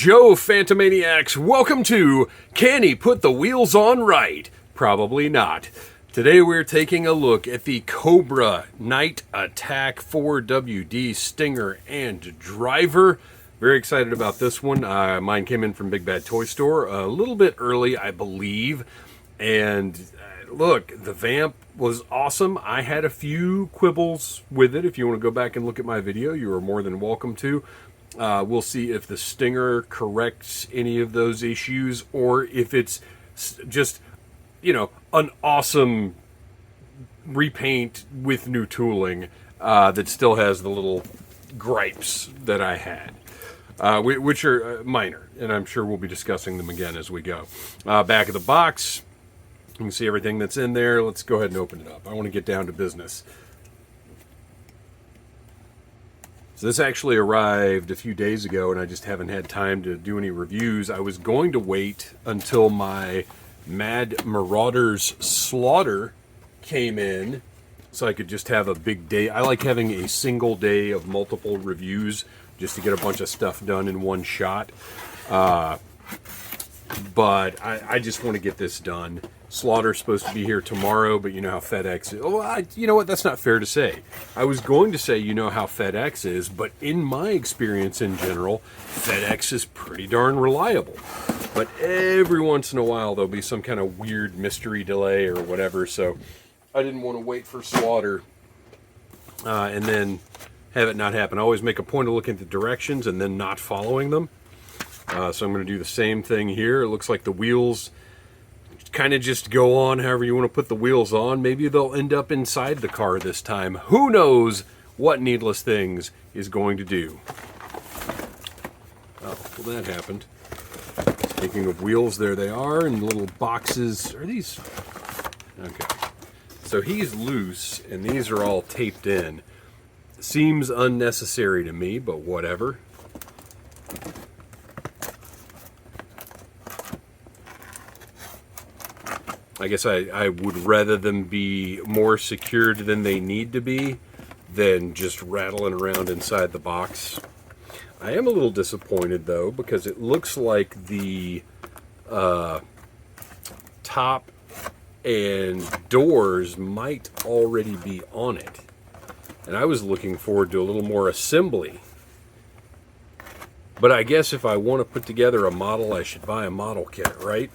Joe Phantomaniacs, welcome to Can He Put the Wheels on Right? Probably not. Today we're taking a look at the Cobra Night Attack 4WD Stinger and Driver. Very excited about this one. Mine came in from Big Bad Toy Store a little bit early, I believe. And look, the vamp was awesome. I had a few quibbles with it. If you want to go back and look at my video, you are more than welcome to. We'll see if the Stinger corrects any of those issues or if it's just, you know, an awesome repaint with new tooling that still has the little gripes that I had, which are minor, and I'm sure we'll be discussing them again as we go. Back of the box, you can see everything that's in there. Let's go ahead and open it up. I want to get down to business. So this actually arrived a few days ago, and I just haven't had time to do any reviews. I was going to wait until my Mad Marauders Slaughter came in so I could just have a big day. I like having a single day of multiple reviews just to get a bunch of stuff done in one shot. But I just want to get this done. Slaughter's supposed to be here tomorrow, but you know how FedEx is. Oh, you know what? That's not fair to say. I was going to say you know how FedEx is, but in my experience in general, FedEx is pretty darn reliable. But every once in a while, there'll be some kind of weird mystery delay or whatever, so I didn't want to wait for Slaughter and then have it not happen. I always make a point of looking at the directions and then not following them. So I'm going to do the same thing here. It looks like the wheels kind of just go on however you want to put the wheels on. Maybe they'll end up inside the car this time. Who knows what Needless Things is going to do. Oh, well, that happened. Speaking of wheels, there they are in little boxes. Are these? Okay. So he's loose, and these are all taped in. Seems unnecessary to me, but whatever. I guess I would rather them be more secured than they need to be than just rattling around inside the box. I am a little disappointed, though, because it looks like the top and doors might already be on it. And I was looking forward to a little more assembly. But I guess if I want to put together a model, I should buy a model kit, right?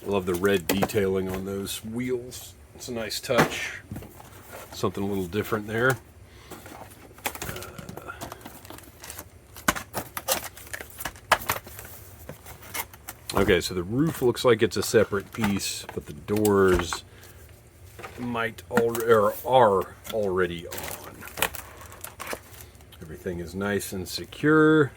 I love the red detailing on those wheels. It's a nice touch. Something a little different there. Okay, so the roof looks like it's a separate piece, but the doors might are already on. Everything is nice and secure.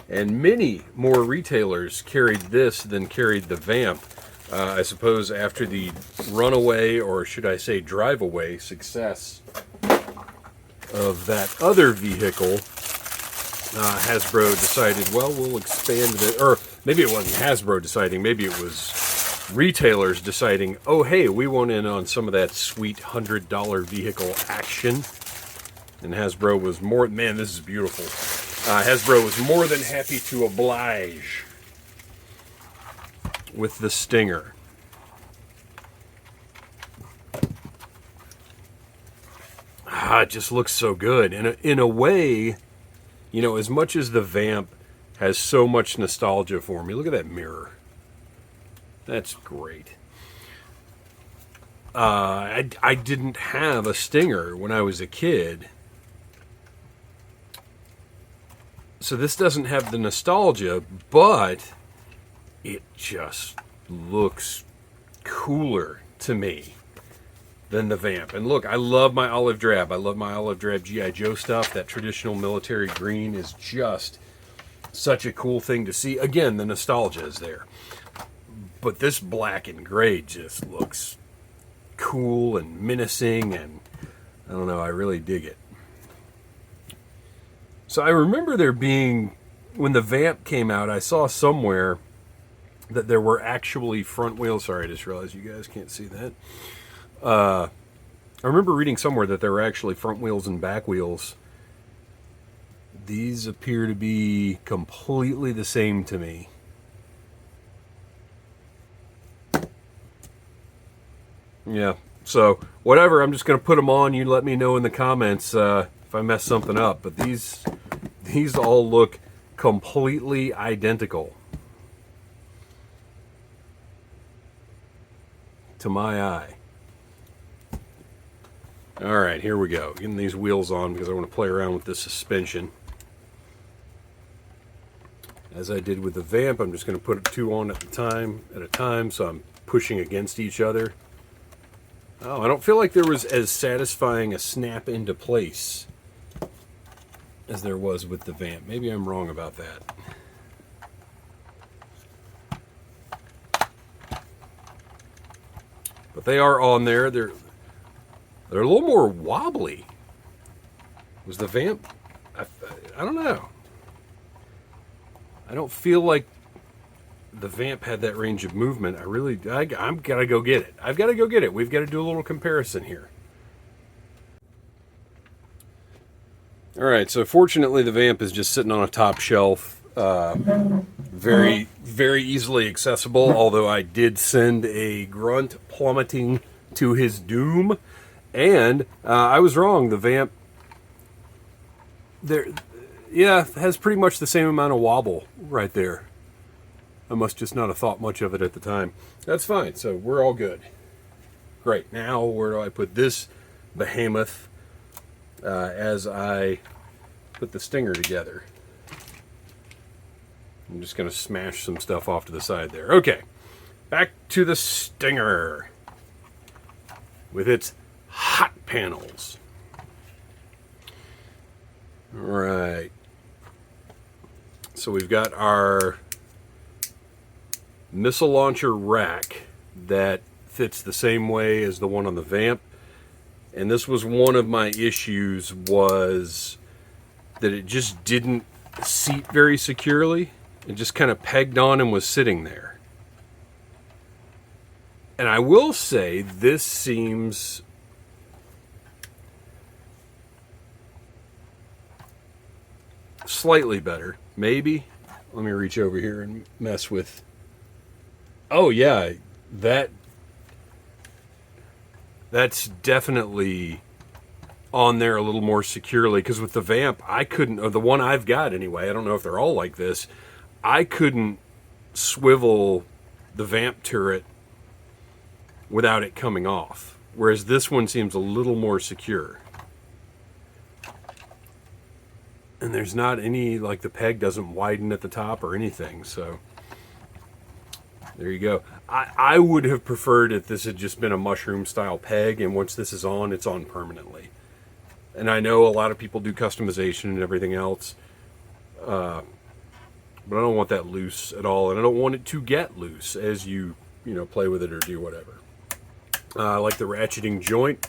And many more retailers carried this than carried the Vamp. I suppose after the runaway, or should I say drive-away success of that other vehicle, Hasbro decided, well, we'll expand it. Or maybe it wasn't Hasbro deciding, maybe it was retailers deciding, oh, hey, we want in on some of that sweet $100 vehicle action. And Hasbro was more, man, this is beautiful. Hasbro was more than happy to oblige with the Stinger. It just looks so good. In a way, you know, as much as the Vamp has so much nostalgia for me, look at that mirror. That's great. I didn't have a Stinger when I was a kid. So this doesn't have the nostalgia, but it just looks cooler to me than the Vamp. And look, I love my olive drab. I love my olive drab G.I. Joe stuff. That traditional military green is just such a cool thing to see. Again, the nostalgia is there. But this black and gray just looks cool and menacing, and I don't know, I really dig it. So I remember there being, when the Vamp came out, I saw somewhere that there were actually front wheels. Sorry, I just realized you guys can't see that. I remember reading somewhere that there were actually front wheels and back wheels. These appear to be completely the same to me. Yeah, so whatever, I'm just going to put them on. You let me know in the comments if I mess something up. But these all look completely identical to my eye. All right, here we go. Getting these wheels on because I want to play around with this suspension. As I did with the Vamp, I'm just going to put two on at a time, so I'm pushing against each other. Oh, I don't feel like there was as satisfying a snap into place as there was with the Vamp. Maybe I'm wrong about that. But they are on there. They're a little more wobbly. Was the Vamp? I don't know. I don't feel like the Vamp had that range of movement. I'm gotta go get it. I've got to go get it. We've got to do a little comparison here. All right, so fortunately the Vamp is just sitting on a top shelf. Very, very easily accessible, although I did send a grunt plummeting to his doom. And I was wrong. The Vamp has pretty much the same amount of wobble right there. I must just not have thought much of it at the time. That's fine. So we're all good. Great. Now where do I put this behemoth as I put the stinger together? I'm just going to smash some stuff off to the side there. Okay. Back to the stinger with its hot panels. All right. So we've got our missile launcher rack that fits the same way as the one on the Vamp. And this was one of my issues, was that it just didn't seat very securely. It just kind of pegged on and was sitting there. And I will say this seems slightly better. Maybe. Let me reach over here and mess with... Oh yeah, that's definitely on there a little more securely, because with the Vamp, I couldn't, or the one I've got anyway, I don't know if they're all like this, I couldn't swivel the Vamp turret without it coming off, whereas this one seems a little more secure. And there's not any, like, the peg doesn't widen at the top or anything, so there you go. I would have preferred if this had just been a mushroom style peg, and once this is on, it's on permanently. And I know a lot of people do customization and everything else, but I don't want that loose at all, and I don't want it to get loose as you play with it or do whatever. I like the ratcheting joint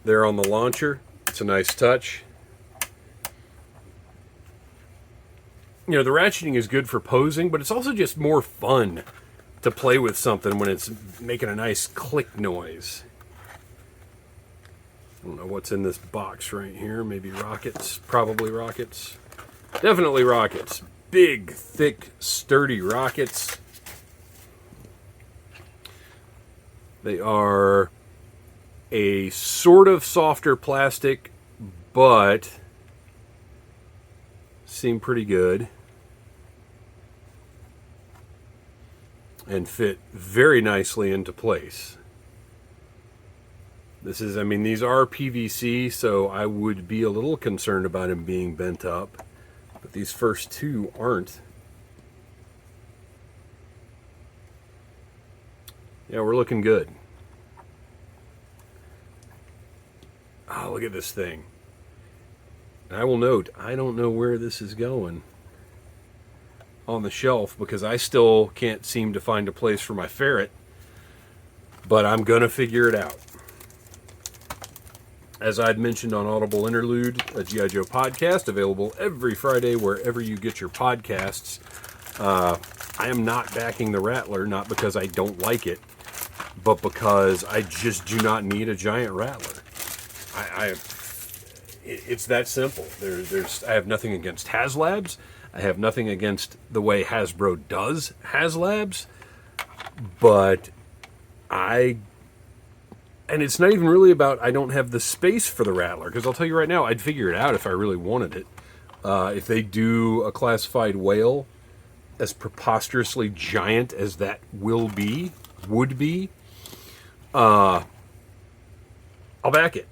there on the launcher. It's a nice touch. The ratcheting is good for posing, but it's also just more fun to play with something when it's making a nice click noise. I don't know what's in this box right here. Maybe rockets. Probably rockets. Definitely rockets. Big, thick, sturdy rockets. They are a sort of softer plastic, but seem pretty good and fit very nicely into place. These are PVC, so I would be a little concerned about them being bent up, but these first two aren't. Yeah, we're looking good. Oh, look at this thing. I will note, I don't know where this is going on the shelf, because I still can't seem to find a place for my ferret, but I'm going to figure it out. As I'd mentioned on Audible Interlude, a G.I. Joe podcast, available every Friday wherever you get your podcasts. I am not backing the Rattler, not because I don't like it, but because I just do not need a giant Rattler. It's that simple. I have nothing against HasLabs. I have nothing against the way Hasbro does HasLabs, but and it's not even really about I don't have the space for the Rattler, because I'll tell you right now, I'd figure it out if I really wanted it. If they do a classified whale as preposterously giant as that would be, I'll back it.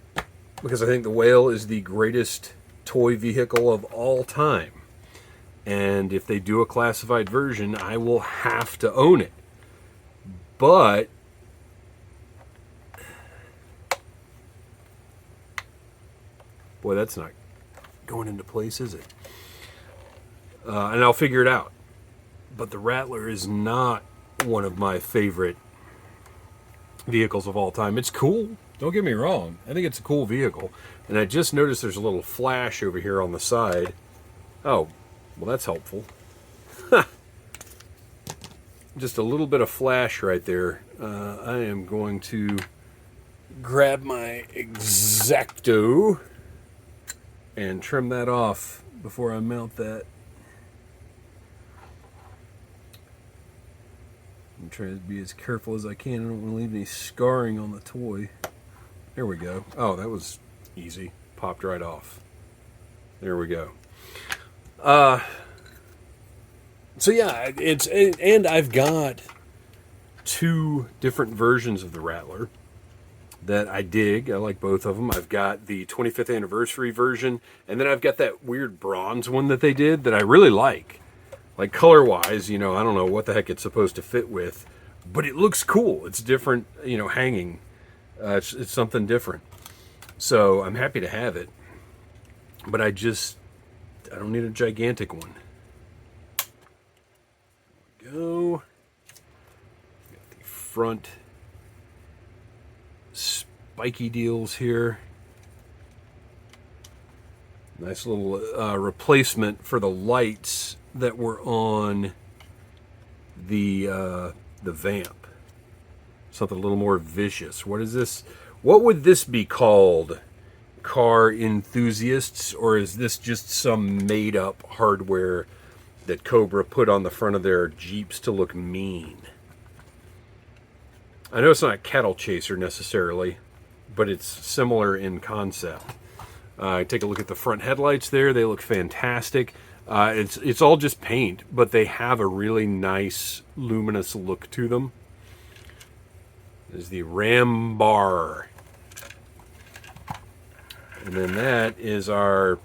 Because I think the whale is the greatest toy vehicle of all time. And if they do a classified version, I will have to own it. But boy, that's not going into place, is it? And I'll figure it out. But the Rattler is not one of my favorite vehicles of all time. It's cool. Don't get me wrong. I think it's a cool vehicle. And I just noticed there's a little flash over here on the side. Oh, well, that's helpful. Just a little bit of flash right there. I am going to grab my X-Acto and trim that off before I mount that. I'm trying to be as careful as I can. I don't want to leave any scarring on the toy. There we go. Oh, that was easy. Popped right off. There we go. So yeah, and I've got 2 different versions of the Rattler that I dig. I like both of them. I've got the 25th anniversary version, and then I've got that weird bronze one that they did that I really like. Like color-wise, I don't know what the heck it's supposed to fit with, but it looks cool. It's different, hanging. It's something different. So I'm happy to have it, but I don't need a gigantic one. There we go. Got the front spiky deals here. Nice little replacement for the lights that were on the Vamp. Something a little more vicious. What is this? What would this be called? Car enthusiasts? Or is this just some made up hardware that Cobra put on the front of their Jeeps to look mean? I know it's not a cattle chaser necessarily, but it's similar in concept. Take a look at the front headlights there. They look fantastic. It's all just paint, but they have a really nice luminous look to them. There's the Ram bar. And then that is our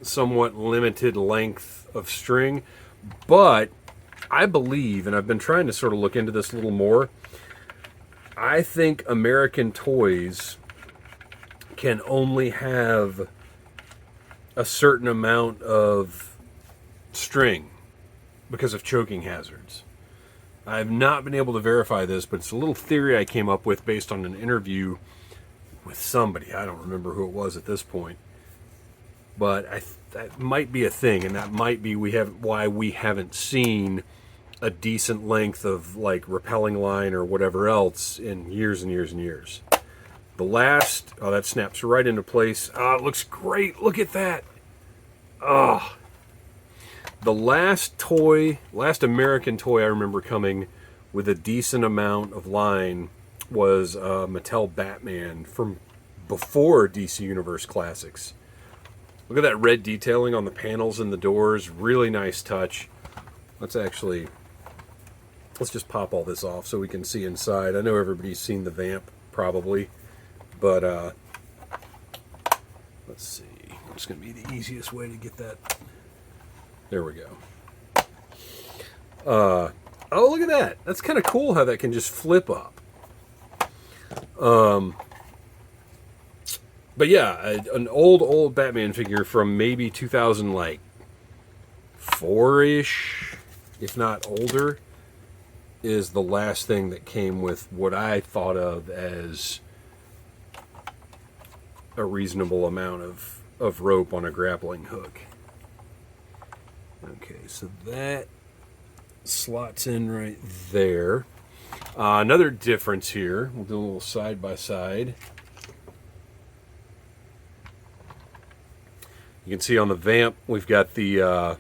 somewhat limited length of string. But I believe, and I've been trying to sort of look into this a little more, I think American toys can only have a certain amount of string because of choking hazards. I've not been able to verify this, but it's a little theory I came up with based on an interview with somebody. I don't remember who it was at this point. But that might be a thing, and that might be why we haven't seen a decent length of like rappelling line or whatever else in years and years and years. The last, that snaps right into place. It looks great. Look at that. The last American toy I remember coming with a decent amount of line was Mattel Batman from before DC Universe Classics. Look at that red detailing on the panels and the doors. Really nice touch. Let's just pop all this off so we can see inside. I know everybody's seen the Vamp probably, but let's see. It's going to be the easiest way to get that. There we go. Oh, look at that. That's kind of cool how that can just flip up. But yeah, an old Batman figure from maybe 2004-ish, if not older, is the last thing that came with what I thought of as a reasonable amount of rope on a grappling hook. Okay, so that slots in right there. Another difference here, we'll do a little side by side. You can see on the vamp we've got the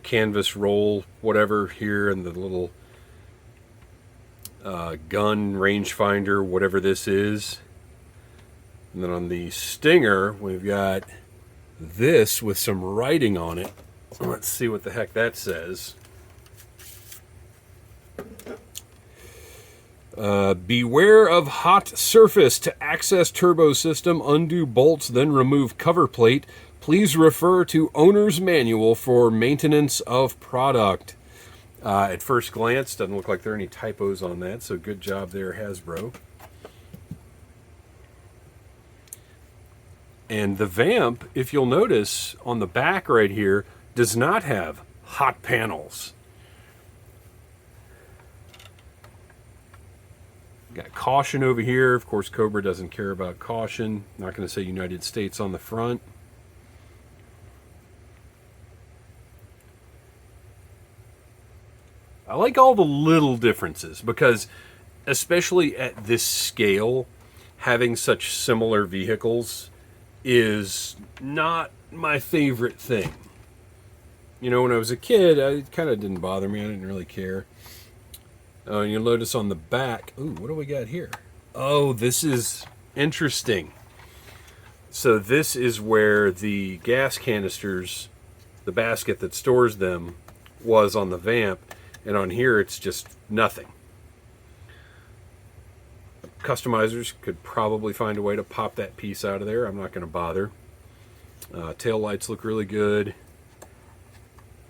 canvas roll whatever here, and the little gun rangefinder, whatever this is. And then on the Stinger we've got this with some writing on it. Let's see what the heck that says. Beware of hot surface. To access turbo system, undo bolts, then remove cover plate. Please refer to owner's manual for maintenance of product. At first glance, doesn't look like there are any typos on that, so good job there, Hasbro. And the vamp, if you'll notice, on the back right here, does not have hot panels. Got caution over here. Of course, Cobra doesn't care about caution. Not going to say United States on the front. I like all the little differences because, especially at this scale, having such similar vehicles is not my favorite thing. You know, when I was a kid, it kind of didn't bother me. I didn't really care. And you'll notice on the back, ooh, what do we got here? Oh, this is interesting. So this is where the gas canisters, the basket that stores them, was on the vamp. And on here, it's just nothing. Customizers could probably find a way to pop that piece out of there. I'm not going to bother. Tail lights look really good.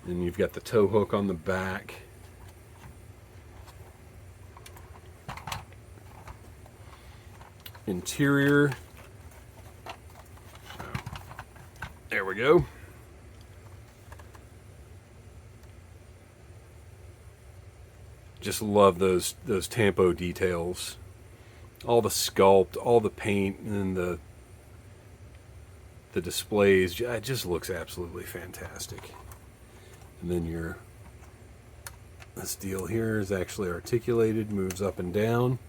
And you've got the tow hook on the back. Interior. There we go. Just love those tampo details. All the sculpt, all the paint, and the displays. It just looks absolutely fantastic. And then this deal here is actually articulated, moves up and down.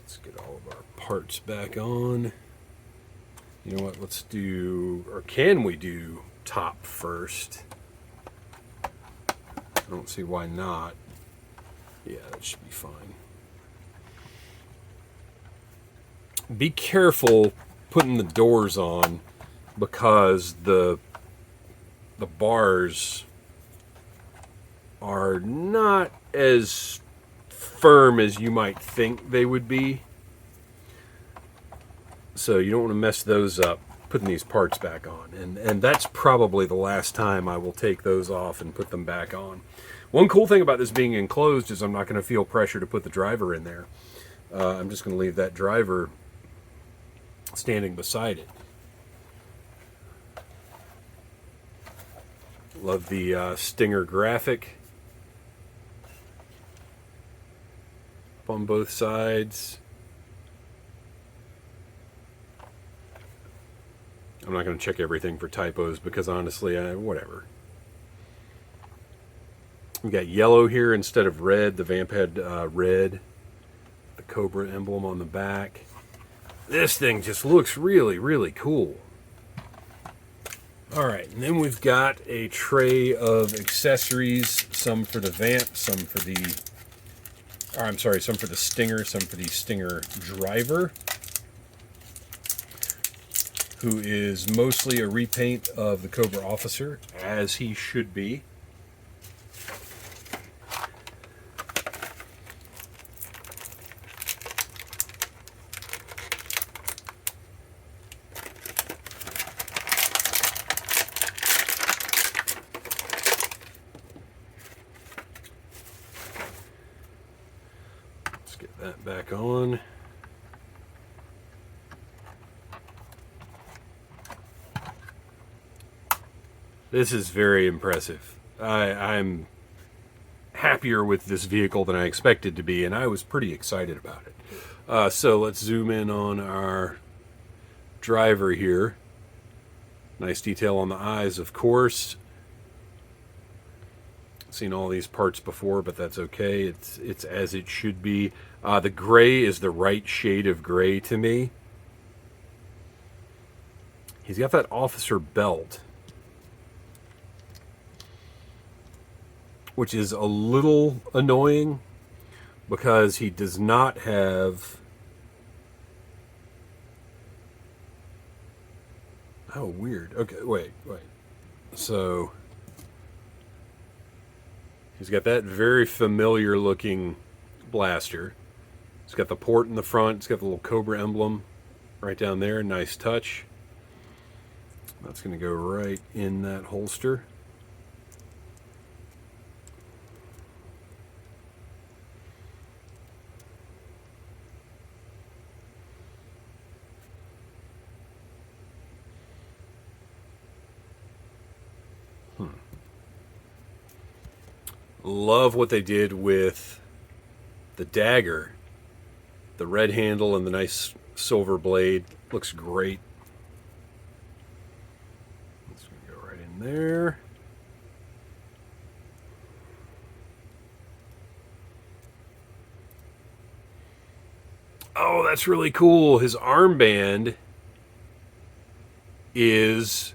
Let's get all of our parts back on. You know what, let's do, or can we do top first? I don't see why not. Yeah, that should be fine. Be careful putting the doors on because the bars are not as firm as you might think they would be. So you don't want to mess those up putting these parts back on. And that's probably the last time I will take those off and put them back on. One cool thing about this being enclosed is I'm not going to feel pressure to put the driver in there. I'm just going to leave that driver standing beside it. Love the Stinger graphic on both sides. I'm not going to check everything for typos because honestly, whatever. We got yellow here instead of red. The vamp had red. The Cobra emblem on the back. This thing just looks really, really cool. All right, and then we've got a tray of accessories. Some for the vamp, some for the Stinger, some for the Stinger driver, who is mostly a repaint of the Cobra officer, as he should be. Let's get that back on. This is very impressive. I'm happier with this vehicle than I expected to be, and I was pretty excited about it. So let's zoom in on our driver here. Nice detail on the eyes, of course. Seen all these parts before, but that's okay. It's as it should be. The gray is the right shade of gray to me. He's got that officer belt, which is a little annoying because he does not have... Oh, weird. Okay, wait. So he's got that very familiar looking blaster. It's got the port in the front. It's got the little Cobra emblem right down there. Nice touch. That's going to go right in that holster. Love what they did with the dagger. The red handle and the nice silver blade. Looks great. It's going to go right in there. Oh, that's really cool. His armband is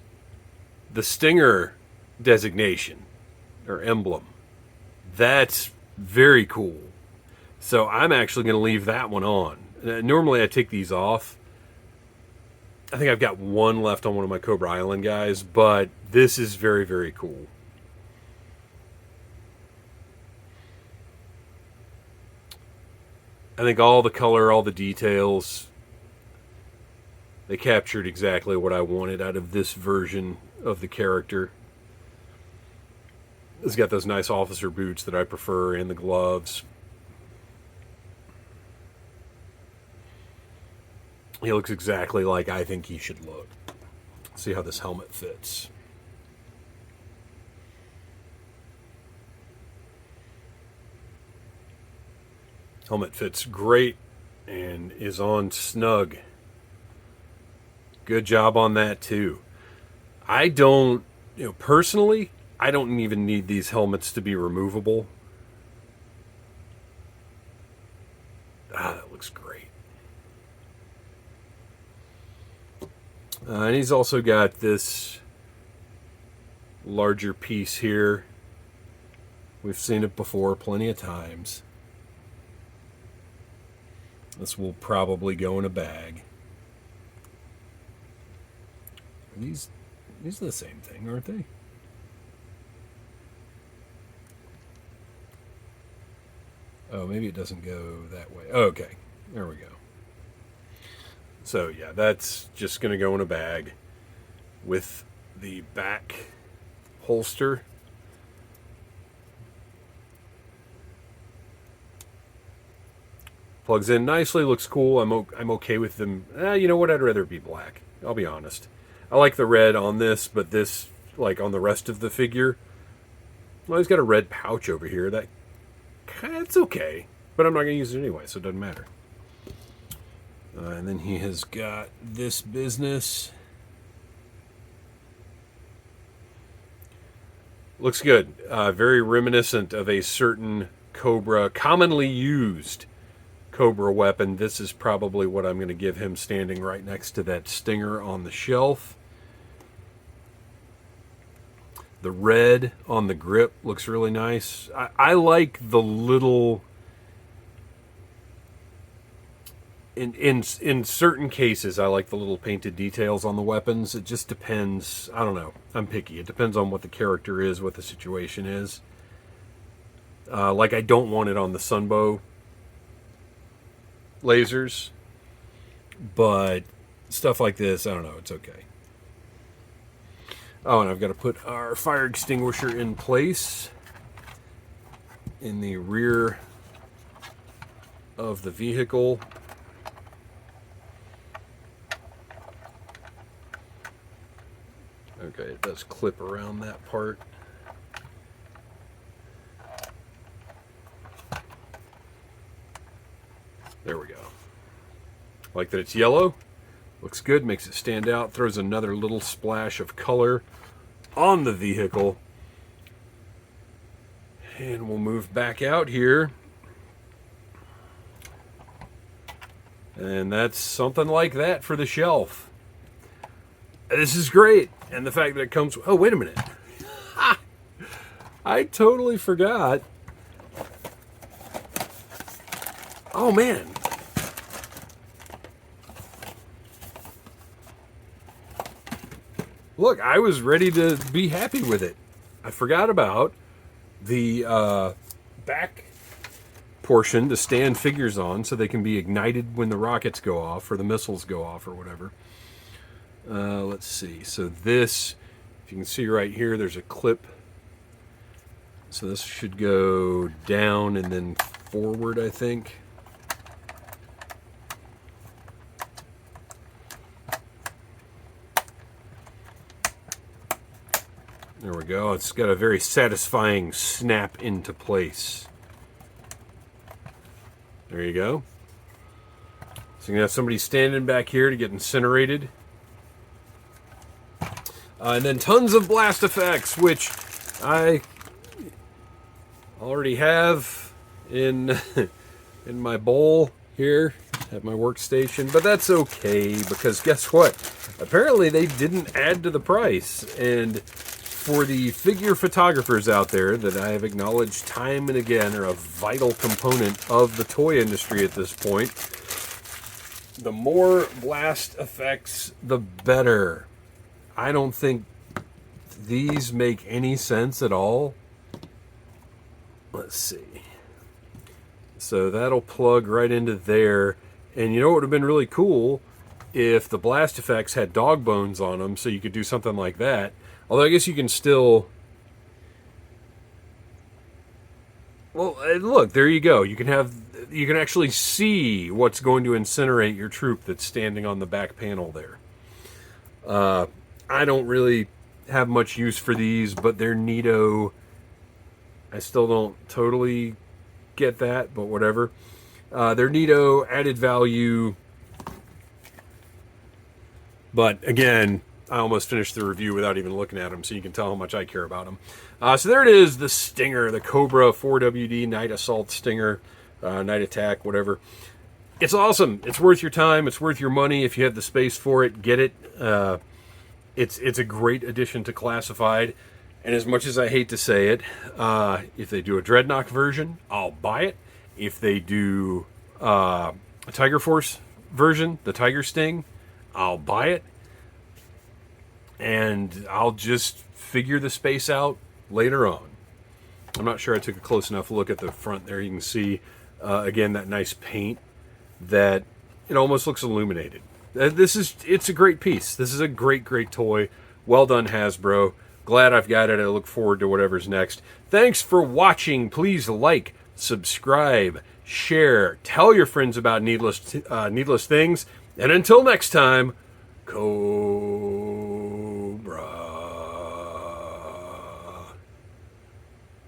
the Stinger designation or emblem. That's very cool. So I'm actually going to leave that one on. Normally I take these off. I think I've got one left on one of my Cobra Island guys, but this is very, very cool. I think all the color, all the details, they captured exactly what I wanted out of this version of the character. It's got those nice officer boots that I prefer and the gloves. He looks exactly like I think he should look. Let's see how this helmet fits. Helmet fits great and is on snug. Good job on that too. I don't, personally, I don't even need these helmets to be removable. That looks great. And he's also got this larger piece here. We've seen it before plenty of times. This will probably go in a bag. These are the same thing, aren't they? Oh, maybe it doesn't go that way. Oh, okay, there we go. So yeah, that's just going to go in a bag with the back holster. Plugs in nicely, looks cool. I'm okay with them. You know what? I'd rather be black. I'll be honest. I like the red on this, but this, like on the rest of the figure, well, he's got a red pouch over here. It's okay, but I'm not going to use it anyway, so it doesn't matter. And then he has got this business. Looks good. Very reminiscent of a certain Cobra, commonly used Cobra weapon. This is probably what I'm going to give him, standing right next to that Stinger on the shelf. The red on the grip looks really nice. I like the little... In certain cases, I like the little painted details on the weapons. It just depends. I don't know. I'm picky. It depends on what the character is, what the situation is. Like, I don't want it on the Sunbow lasers. But stuff like this, I don't know. It's okay. Oh, and I've got to put our fire extinguisher in place in the rear of the vehicle. Okay, it does clip around that part. Like that it's yellow. Looks good, makes it stand out, throws another little splash of color on the vehicle. And we'll move back out here. And that's something like that for the shelf. This is great. And the fact that it comes... Oh, wait a minute. I totally forgot. Oh, man. Look, I was ready to be happy with it. I forgot about the back portion to stand figures on so they can be ignited when the rockets go off or the missiles go off or whatever. Let's see. So this, if you can see right here, there's a clip. So this should go down and then forward, I think. There we go. It's got a very satisfying snap into place. There you go. So you have somebody standing back here to get incinerated. And then tons of blast effects, which I already have in in my bowl here at my workstation. But that's okay, because guess what? Apparently they didn't add to the price. And for the figure photographers out there that I have acknowledged time and again are a vital component of the toy industry at this point, the more blast effects, the better. I don't think these make any sense at all. Let's see. So that'll plug right into there. And you know what would have been really cool? If the blast effects had dog bones on them, so you could do something like that. Although I guess you can still... Well, look, there you go. You can actually see what's going to incinerate your troop that's standing on the back panel there. I don't really have much use for these, but they're neato. I still don't totally get that, but whatever. They're neato, added value. But again, I almost finished the review without even looking at them, so you can tell how much I care about them. So there it is, the Stinger, the Cobra 4WD Night Assault Stinger, Night Attack, whatever. It's awesome. It's worth your time. It's worth your money. If you have the space for it, get it. It's a great addition to Classified. And as much as I hate to say it, if they do a Dreadnought version, I'll buy it. If they do a Tiger Force version, the Tiger Sting, I'll buy it. And I'll just figure the space out later on. I'm not sure I took a close enough look at the front there. You can see, again, that nice paint that it almost looks illuminated. It's a great piece. This is a great, great toy. Well done, Hasbro. Glad I've got it. I look forward to whatever's next. Thanks for watching. Please like, subscribe, share, tell your friends about needless things. And until next time, Cobra.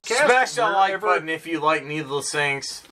Smash that like button if you like needless things.